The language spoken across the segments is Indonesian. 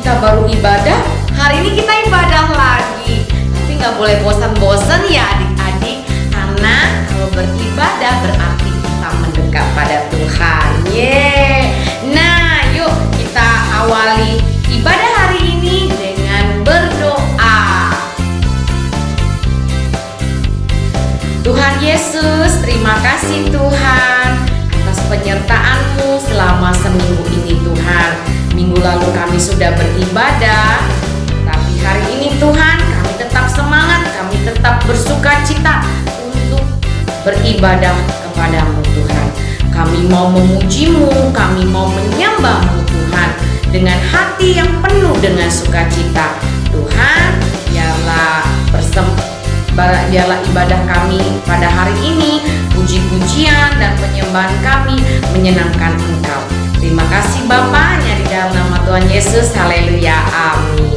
kita baru ibadah, hari ini kita ibadah lagi. Tapi nggak boleh bosan-bosan ya adik-adik, karena kalau beribadah berarti kita mendekat pada Tuhan. Nah, yuk kita awali ibadah hari ini dengan berdoa. Tuhan Yesus, terima kasih Tuhan atas penyertaan-Mu selama seminggu ini Tuhan. Minggu lalu kami sudah beribadah, tapi hari ini Tuhan kami tetap semangat, kami tetap bersuka cita untuk beribadah kepadamu Tuhan. Kami mau memuji-Mu, kami mau menyembah-Mu Tuhan dengan hati yang penuh dengan sukacita. Tuhan, biarlah ibadah kami pada hari ini, puji-pujian dan penyembahan kami menyenangkan Engkau. Terima kasih Bapa, di dalam nama Tuhan Yesus. Haleluya, amin.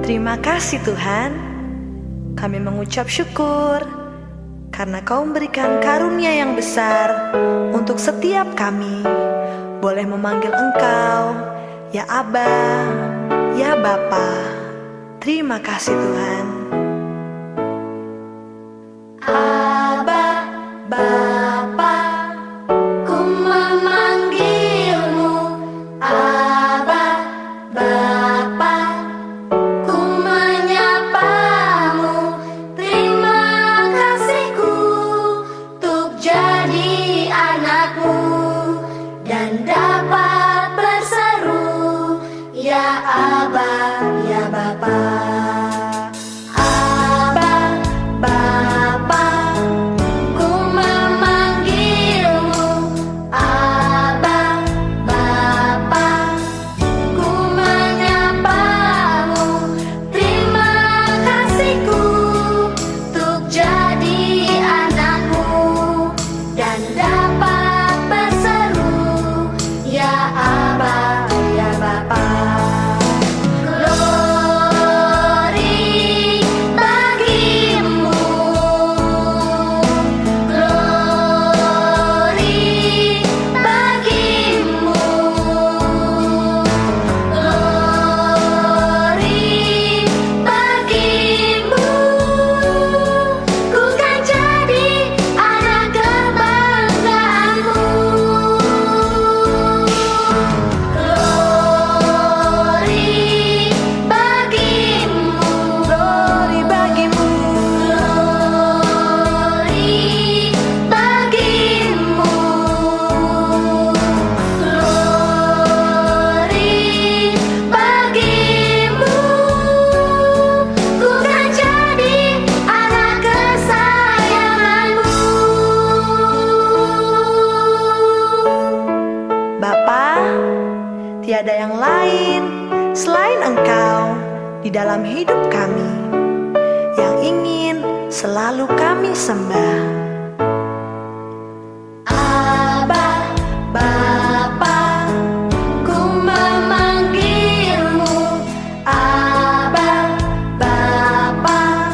Terima kasih Tuhan, kami mengucap syukur karena Kau memberikan karunia yang besar untuk setiap kami. Boleh memanggil Engkau, ya Aba, ya Bapa. Terima kasih Tuhan. Aba, Bapa, ku memanggilmu. Aba, Bapa, ku menyapamu. Terima kasihku untuk jadi anakmu dan dapat berseru, ya Aba, ya Bapa. Aba, Bapa, ku memanggilmu. Aba, Bapa, ku menyapamu. Terima kasihku untuk jadi anakmu dan dapat berseru, ya Aba, ya Bapa. Glory bagimu, glory bagimu, glory bagimu. Ku kan jadi anak kebanggaanmu. Glory bagimu, glory bagimu, glory bagimu, glory bagimu. Ku kan jadi anak kesayanganmu. Bapa, tiada yang lain selain Engkau di dalam hidup kami, yang ingin selalu kami sembah. Aba, Bapa, ku memanggilmu. Aba, Bapa,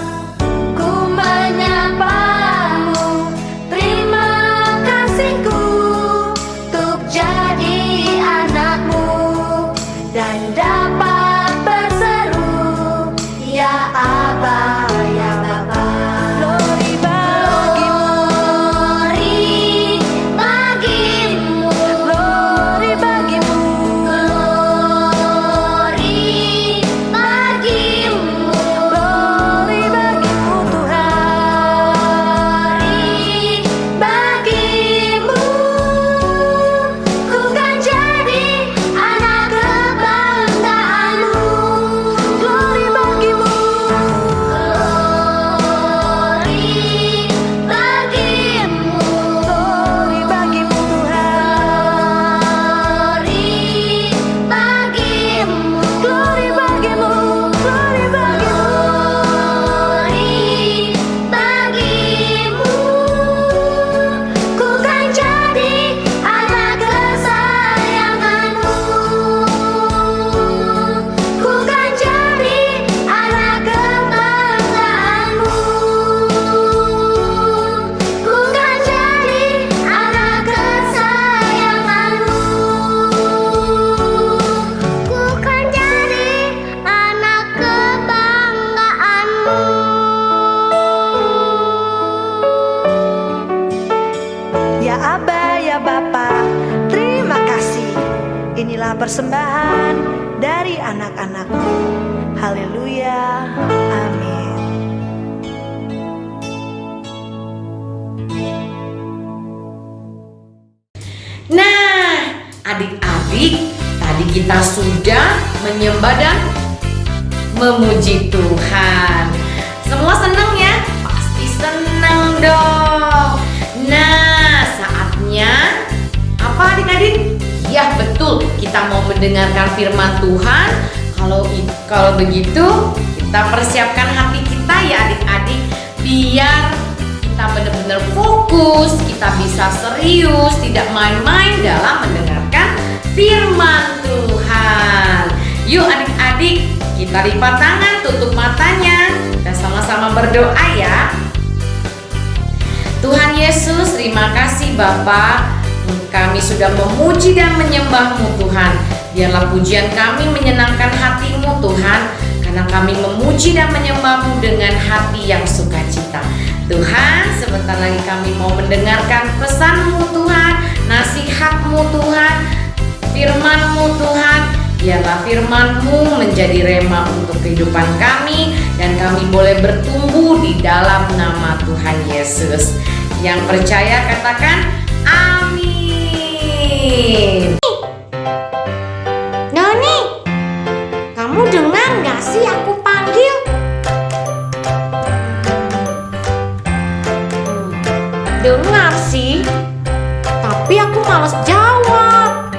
ku menyapamu. Terima kasihku untuk jadi anakmu dan dapat berseru, ya Aba, ya Bapa. Glory bagimu, glory bagimu, glory bagimu, glory bagimu, glory bagimu Tuhan. Glory bagimu, ku kan jadi anak kebanggaanmu. Glory bagimu, glory bagimu, glory bagimu Tuhan. Glory bagimu, glory bagimu, glory bagimu, glory bagimu. Ku kan jadi anak kesayanganmu. Ku kan jadi anak kebanggaanmu. Ku kan jadi anak kesayanganmu. Ku kan jadi anak kebanggaanmu. Ya Aba, ya Bapa, terima kasih. Inilah persembahan dari anak-anakmu. Haleluya, amin. Nah, adik-adik, tadi kita sudah menyembah dan memuji Tuhan. Semua senang ya? Pasti senang dong. Nah, saatnya apa adik-adik? Ya betul, kita mau mendengarkan firman Tuhan. Kalau begitu, kita persiapkan hati kita ya adik-adik, biar kita benar-benar fokus, kita bisa serius, tidak main-main dalam mendengarkan firman Tuhan. Yuk adik-adik, kita lipat tangan, tutup matanya, dan sama-sama berdoa ya. Yesus, terima kasih Bapa. Kami sudah memuji dan menyembah-Mu Tuhan. Biarlah pujian kami menyenangkan hati-Mu Tuhan, karena kami memuji dan menyembah-Mu dengan hati yang sukacita. Tuhan, sebentar lagi kami mau mendengarkan pesan-Mu Tuhan, nasihat-Mu Tuhan, firman-Mu Tuhan. Biarlah firman-Mu menjadi rema untuk kehidupan kami, dan kami boleh bertumbuh di dalam nama Tuhan Yesus. Yang percaya katakan amin. Doni, kamu dengar gak sih aku panggil? Dengar sih, tapi aku malas jawab.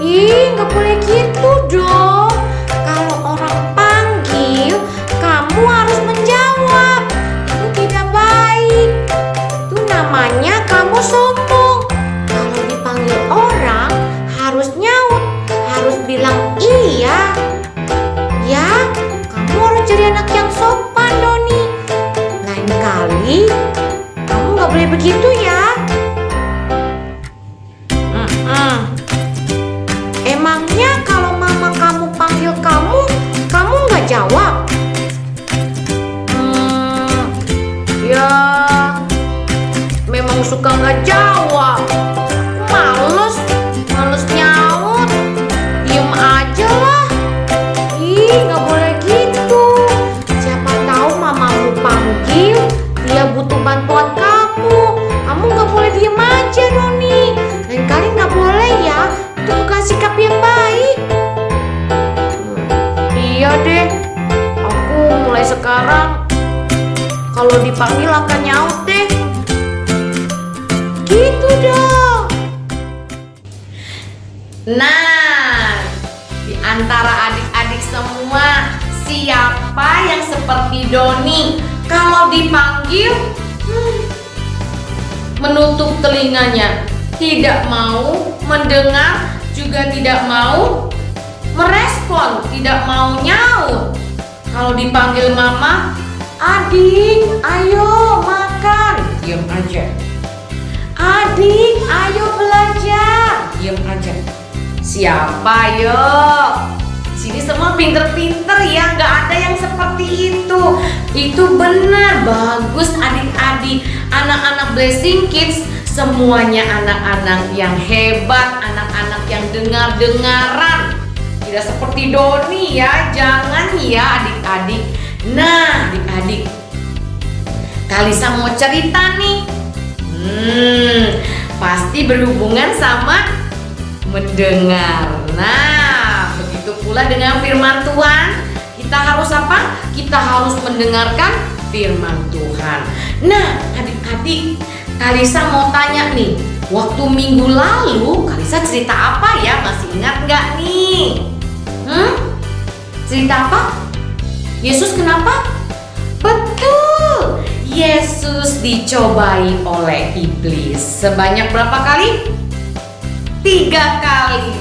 Ih, gak boleh gitu dong. Kalau orang panggil, kamu harus menjawab. Itu tidak baik. Itu namanya kamu sombong. Kalau dipanggil orang, harus nyaut, harus bilang iya. Ya, kamu harus jadi anak yang sopan, Doni. Lain kali, kamu gak boleh begitu ya. Emangnya kalau mama kamu panggil kamu, kamu gak jawab? Ya, memang suka gak jawab. Males nyaut. Diem aja lah. Ih, gak boleh gitu. Siapa tahu mamamu panggil, dia butuh bantuan kamu. Kamu gak boleh diem aja, Doni. Lain kali gak boleh ya. Itu bukan sikap yang baik. Iya deh. Aku mulai sekarang kalau dipanggil akan nyaut deh. Gitu dong. Nah, di antara adik-adik semua, siapa yang seperti Doni? Kalau dipanggil, menutup telinganya, tidak mau mendengar, juga tidak mau merespon, tidak mau nyaut. Kalau dipanggil mama, adik, ayo makan, diam aja. Adik, ayo belajar, diam aja. Siapa yo? Sini semua pinter-pinter ya, nggak ada yang seperti itu. Itu benar, bagus adik-adik, anak-anak Blessing Kids, semuanya anak-anak yang hebat, anak-anak yang dengar-dengaran. Tidak seperti Doni ya, jangan ya adik-adik. Nah adik-adik, Kalisa mau cerita nih. Pasti berhubungan sama mendengar. Nah, begitu pula dengan firman Tuhan. Kita harus apa? Kita harus mendengarkan firman Tuhan. Nah, adik-adik, Kalisa mau tanya nih. Waktu minggu lalu, Kalisa cerita apa ya? Masih ingat nggak nih? Cerita apa? Yesus kenapa? Betul, Yesus dicobai oleh iblis. Sebanyak berapa kali? 3 kali.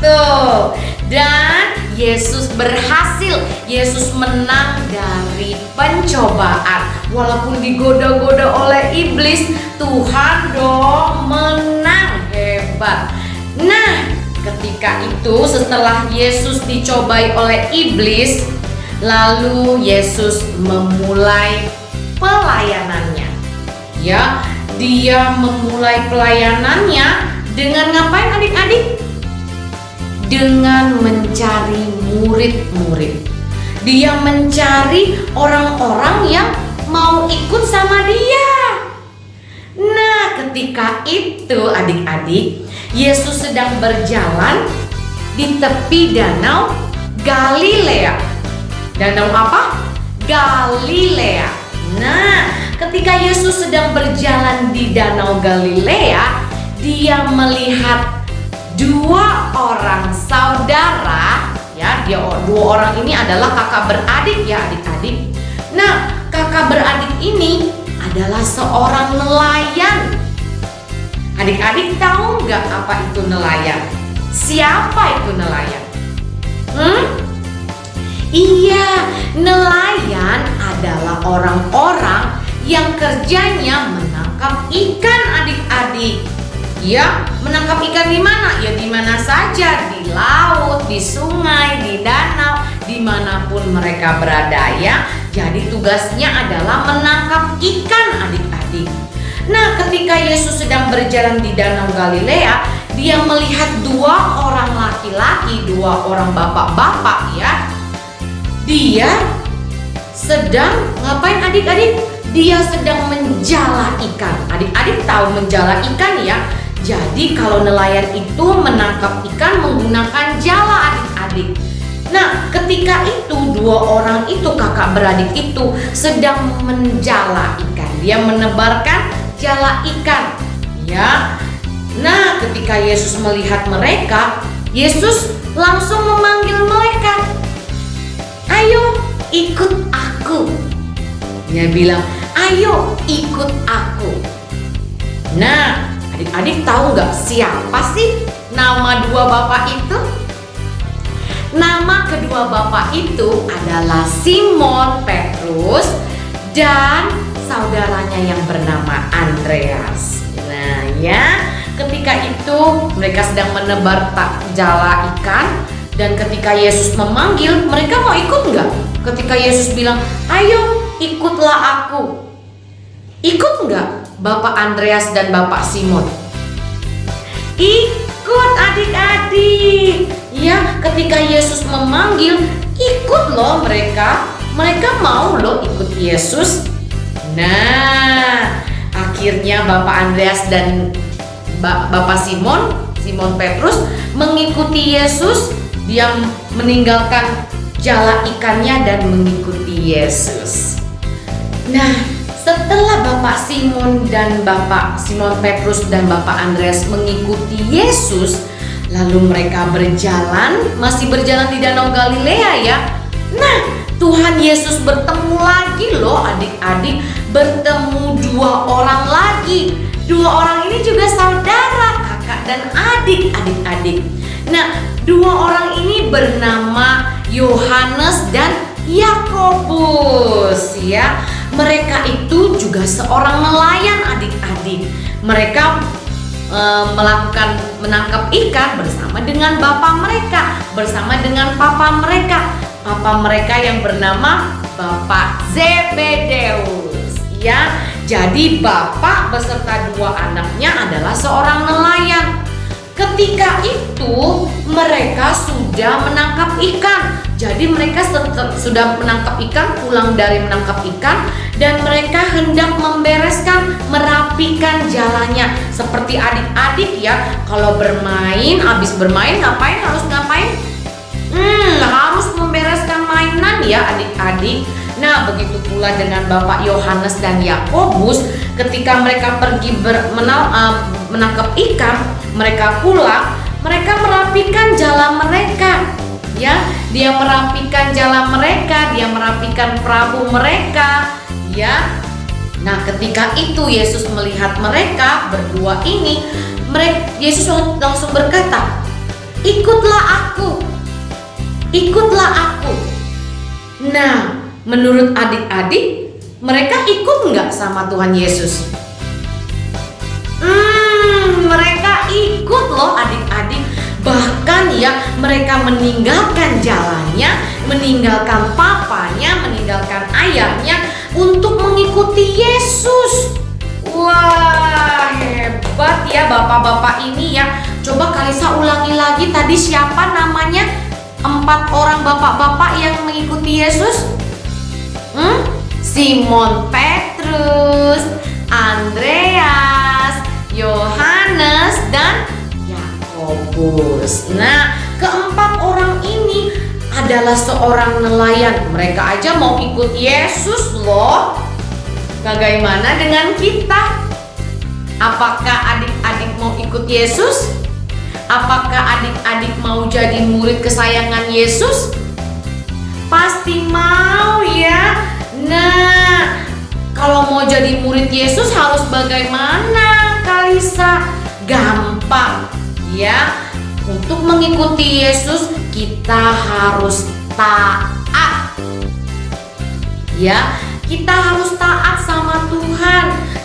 Tuh. Dan Yesus berhasil. Yesus menang dari pencobaan. Walaupun digoda-goda oleh iblis, Tuhan dong menang. Hebat. Nah, ketika itu setelah Yesus dicobai oleh iblis, lalu Yesus memulai pelayanannya. Ya, dia memulai pelayanannya dengan ngapain adik-adik? Dengan mencari murid-murid. Dia mencari orang-orang yang mau ikut sama dia. Nah, ketika itu adik-adik, Yesus sedang berjalan di tepi danau Galilea. Danau apa? Galilea. Nah, ketika Yesus sedang berjalan di danau Galilea, dia melihat 2 orang saudara, ya, dua orang ini adalah kakak beradik ya adik-adik. Nah, kakak beradik ini adalah seorang nelayan. Adik-adik tahu nggak apa itu nelayan? Siapa itu nelayan? Iya, nelayan adalah orang-orang yang kerjanya menangkap menangkap ikan adik-adik. Ya, menangkap ikan di mana? Ya di mana saja, di laut, di sungai, di danau, dimanapun mereka berada ya. Jadi tugasnya adalah menangkap ikan adik-adik. Nah, ketika Yesus sedang berjalan di Danau Galilea, dia melihat dua orang laki-laki, dua orang bapak-bapak ya. Dia sedang ngapain adik-adik? Dia sedang menjala ikan. Adik-adik tahu menjala ikan ya? Jadi kalau nelayan itu menangkap ikan menggunakan jala adik-adik. Nah, ketika itu dua orang itu kakak beradik itu sedang menjala ikan. Dia menebarkan jala ikan, ya. Nah, ketika Yesus melihat mereka, Yesus langsung memanggil mereka. Ayo, ikut aku. Dia bilang, ayo ikut aku. Nah, adik-adik tahu nggak siapa sih nama dua bapak itu? Nama kedua bapak itu adalah Simon Petrus dan saudaranya yang bernama Andreas. Nah ya, ketika itu mereka sedang menebar jala ikan dan ketika Yesus memanggil, mereka mau ikut nggak? Ketika Yesus bilang, ayo ikutlah aku. Ikut nggak Bapak Andreas dan Bapak Simon? Ikut adik-adik. Ya, ketika Yesus memanggil, ikut loh mereka. Mereka mau loh ikut Yesus. Nah, akhirnya Bapak Andreas dan Bapak Simon Petrus mengikuti Yesus. Dia meninggalkan jala ikannya dan mengikuti Yesus. Nah, setelah Bapak Simon dan Bapak Simon Petrus dan Bapak Andreas mengikuti Yesus, lalu mereka masih berjalan di Danau Galilea ya. Nah, Tuhan Yesus bertemu lagi loh adik-adik, bertemu dua orang lagi. Dua orang ini juga saudara, kakak dan adik-adik. Nah, dua orang ini bernama Yohanes dan Yakobus ya. Mereka itu juga seorang nelayan adik-adik. Mereka menangkap ikan bersama dengan bapak mereka, bersama dengan papa mereka. Papa mereka yang bernama Bapak Zebedeus ya. Jadi bapak beserta dua anaknya adalah seorang nelayan. Ketika itu mereka sudah menangkap ikan. Jadi mereka sudah menangkap ikan, pulang dari menangkap ikan, dan mereka hendak merapikan jalannya. Seperti adik-adik ya, kalau habis bermain harus ngapain? Harus membereskan mainan ya adik-adik. Nah, begitu pula dengan Bapak Yohanes dan Yakobus, ketika mereka pergi menangkap ikan, mereka pulang, mereka merapikan jala mereka. Ya, dia merapikan jala mereka, dia merapikan perahu mereka, ya. Nah, ketika itu Yesus melihat mereka berdua ini, Yesus langsung berkata, "Ikutlah aku. Ikutlah aku." Nah, menurut adik-adik, mereka ikut nggak sama Tuhan Yesus? Mereka ikut loh adik-adik. Bahkan ya, mereka meninggalkan jalannya, meninggalkan papanya, meninggalkan ayahnya untuk mengikuti Yesus. Wah, hebat ya bapak-bapak ini ya. Coba Kalisa ulangi lagi tadi siapa namanya 4 orang bapak-bapak yang mengikuti Yesus? Simon Petrus, Andreas, Yohanes, dan Yakobus. Nah, keempat orang ini adalah seorang nelayan. Mereka aja mau ikut Yesus loh. Bagaimana dengan kita? Apakah adik-adik mau ikut Yesus? Apakah adik-adik mau jadi murid kesayangan Yesus? Pasti mau ya. Nah, kalau mau jadi murid Yesus harus bagaimana, Kalisa? Gampang ya. Untuk mengikuti Yesus kita harus taat. Ya, kita harus taat sama Tuhan.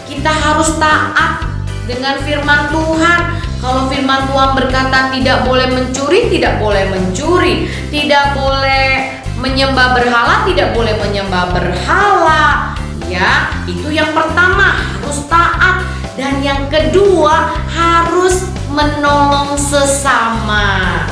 Kita harus harus taat dengan firman Tuhan. Kalau firman Tuhan berkata tidak boleh mencuri, tidak boleh mencuri. Tidak boleh menyembah berhala, tidak boleh menyembah berhala. Ya, itu yang pertama, harus taat. Dan yang kedua, harus menolong sesama.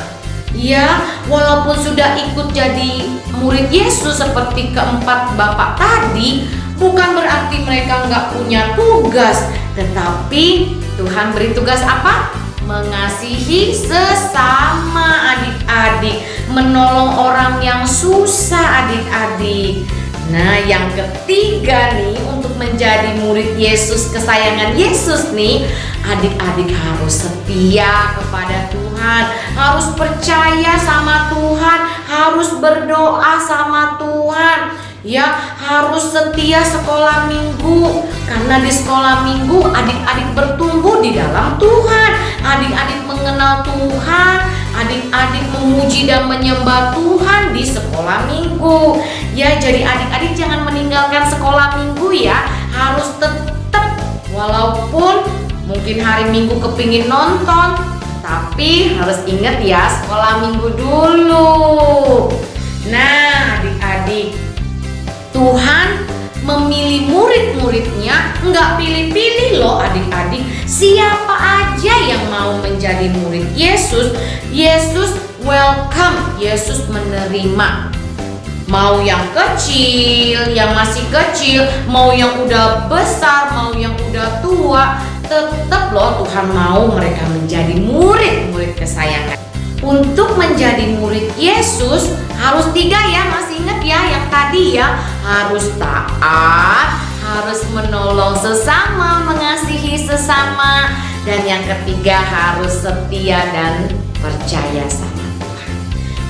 Ya, walaupun sudah ikut jadi murid Yesus seperti keempat bapak tadi, bukan berarti mereka nggak punya tugas. Tetapi Tuhan beri tugas apa? Mengasihi sesama adik-adik, menolong orang yang susah adik-adik. Nah, yang ketiga nih, untuk menjadi murid Yesus, kesayangan Yesus nih, adik-adik harus setia kepada Tuhan, harus percaya sama Tuhan, harus berdoa sama Tuhan. Ya, harus setia sekolah minggu, karena di sekolah minggu adik-adik bertumbuh di dalam Tuhan. Adik-adik mengenal Tuhan, adik-adik memuji dan menyembah Tuhan di sekolah minggu. Ya, jadi adik-adik jangan meninggalkan sekolah minggu ya, harus tetap, walaupun mungkin hari Minggu kepingin nonton, tapi harus ingat ya, sekolah minggu dulu. Nah, adik-adik, Tuhan memilih murid-muridnya, nggak pilih-pilih loh adik-adik. Siapa aja yang mau menjadi murid Yesus, Yesus welcome, Yesus menerima. Mau yang kecil, yang masih kecil, mau yang udah besar, mau yang udah tua, tetap loh Tuhan mau mereka menjadi murid-murid kesayangan. Untuk menjadi murid Yesus harus 3 ya, masih ingat ya yang tadi ya, harus taat, harus menolong sesama, mengasihi sesama, dan yang ketiga harus setia dan percaya sama Tuhan.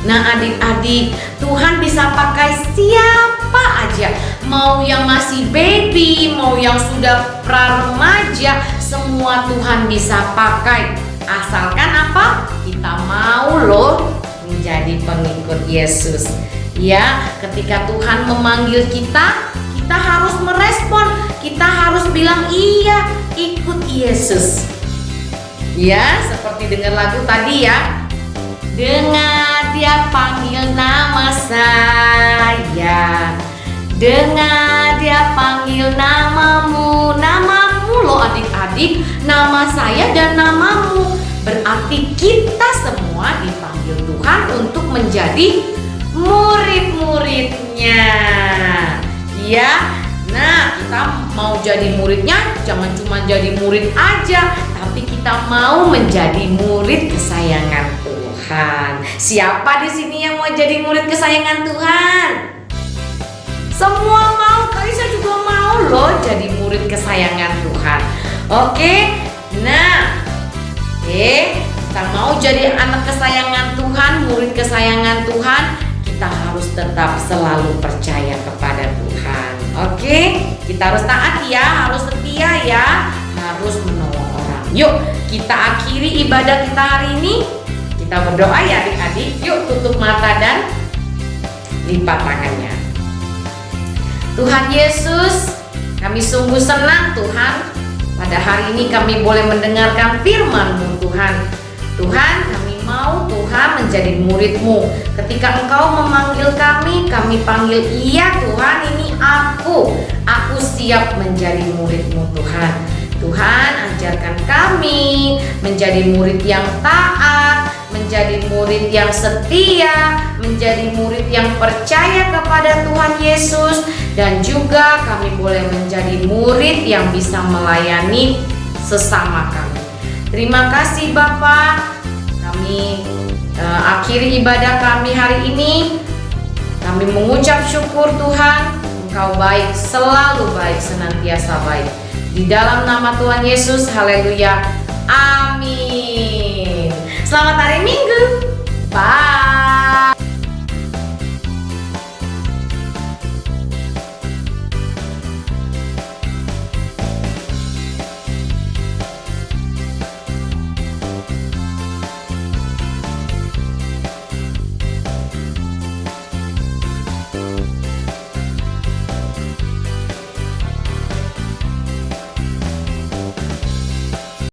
Nah adik-adik, Tuhan bisa pakai siapa aja, mau yang masih baby, mau yang sudah pra-remaja, semua Tuhan bisa pakai. Asalkan apa? Kita mau loh menjadi pengikut Yesus. Ya, ketika Tuhan memanggil kita, kita harus merespon. Kita harus bilang iya, ikut Yesus. Ya, seperti dengar lagu tadi ya. Dengar dia panggil nama saya, dengar dia panggil namamu. Namamu loh adik-adik, nama saya dan namamu. Berarti kita semua dipanggil Tuhan untuk menjadi murid-muridnya. Ya, nah kita mau jadi muridnya, jangan cuma jadi murid aja, tapi kita mau menjadi murid kesayangan Tuhan. Siapa di sini yang mau jadi murid kesayangan Tuhan? Semua mau, Kalisa juga mau loh jadi murid kesayangan Tuhan. Oke, nah kita mau jadi anak kesayangan Tuhan, murid kesayangan Tuhan, kita harus tetap selalu percaya kepada Tuhan. Oke, kita harus taat ya, harus setia ya, harus menolong orang. Yuk, kita akhiri ibadah kita hari ini. Kita berdoa ya adik-adik. Yuk tutup mata dan lipat tangannya. Tuhan Yesus, kami sungguh senang Tuhan, pada hari ini kami boleh mendengarkan firman-Mu Tuhan. Tuhan, kami mau Tuhan menjadi murid-Mu. Ketika Engkau memanggil kami panggil iya Tuhan, ini aku siap menjadi murid-Mu Tuhan. Tuhan, ajarkan kami menjadi murid yang taat, menjadi murid yang setia, menjadi murid yang percaya kepada Tuhan Yesus, dan juga kami boleh menjadi murid yang bisa melayani sesama kami. Terima kasih Bapa. Kami akhiri ibadah kami hari ini. Kami mengucap syukur Tuhan, Engkau baik, selalu baik, senantiasa baik. Di dalam nama Tuhan Yesus, haleluya, amin. Selamat hari Minggu. Bye.